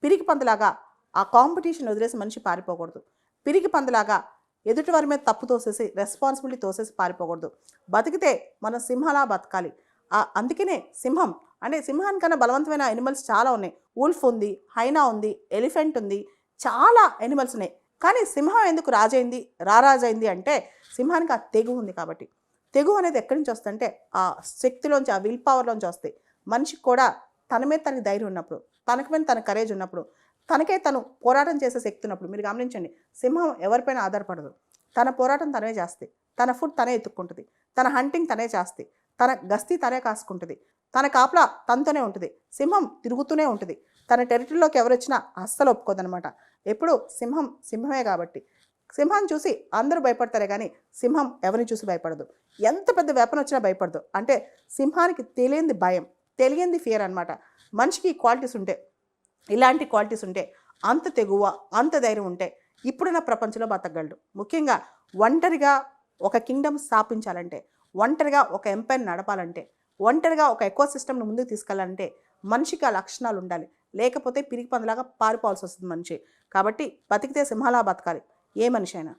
పిరికి పందులాగా ఆ కాంపిటీషన్ వదిలేసి మనిషి పారిపోకూడదు. పిరికి పందులాగా ఎదుటి వారి మీద తప్పు తోసేసి రెస్పాన్సిబిలిటీ తోసేసి పారిపోకూడదు. బతికితే మనం సింహలా బతకాలి. అందుకనే సింహం అంటే సింహానికన్నా బలవంతమైన యానిమల్స్ చాలా ఉన్నాయి. వుల్ఫ్ ఉంది, హైనా ఉంది, ఎలిఫెంట్ ఉంది, చాలా యానిమల్స్ ఉన్నాయి. కానీ సింహం ఎందుకు రాజైంది, రారాజైంది అంటే సింహానికి ఆ తెగువ ఉంది కాబట్టి. తెగువ అనేది ఎక్కడి నుంచి వస్తుందంటే ఆ శక్తిలోంచి, ఆ విల్ పవర్లోంచి వస్తాయి. మనిషికి కూడా తన మీద తనకి ధైర్యం ఉన్నప్పుడు, తనకు మీద తన కరేజ్ ఉన్నప్పుడు, తనకే తను పోరాటం చేసే శక్తి ఉన్నప్పుడు. మీరు గమనించండి, సింహం ఎవరిపైన ఆధారపడదు. తన పోరాటం తనే చేస్తుంది. తన ఫుడ్ తనే ఎత్తుక్కుంటుంది. తన హంటింగ్ తనే చేస్తుంది. తన గస్తీ తనే కాసుకుంటుంది. తన కాపలా తనతోనే ఉంటుంది. సింహం తిరుగుతూనే ఉంటుంది. తన టెరిటరీలోకి ఎవరు వచ్చినా అస్సలు ఒప్పుకోదనమాట. ఎప్పుడు సింహం సింహమే కాబట్టి. సింహాన్ని చూసి అందరూ భయపడతారే కానీ సింహం ఎవరిని చూసి భయపడదు. ఎంత పెద్ద వెపన్ వచ్చినా భయపడదు. అంటే సింహానికి తెలియంది భయం, తెలియంది ఫియర్ అనమాట. మనిషికి ఈ క్వాలిటీస్ ఉంటే, ఇలాంటి క్వాలిటీస్ ఉంటే, అంత తెగువ, అంత ధైర్యం ఉంటే ఇప్పుడున్న ప్రపంచంలో బతకగలడు. ముఖ్యంగా ఒంటరిగా ఒక కింగ్డమ్ స్థాపించాలంటే, ఒంటరిగా ఒక ఎంపైర్ నడపాలంటే, ఒంటరిగా ఒక ఎకో సిస్టమ్ను ముందుకు తీసుకెళ్ళాలంటే మనిషికి ఆ లక్షణాలు ఉండాలి. లేకపోతే పిరికి పందులాగా పారిపోవాల్సి వస్తుంది మనిషి. కాబట్టి బతికితే సింహాలా బతకాలి ఏ మనిషి అయినా.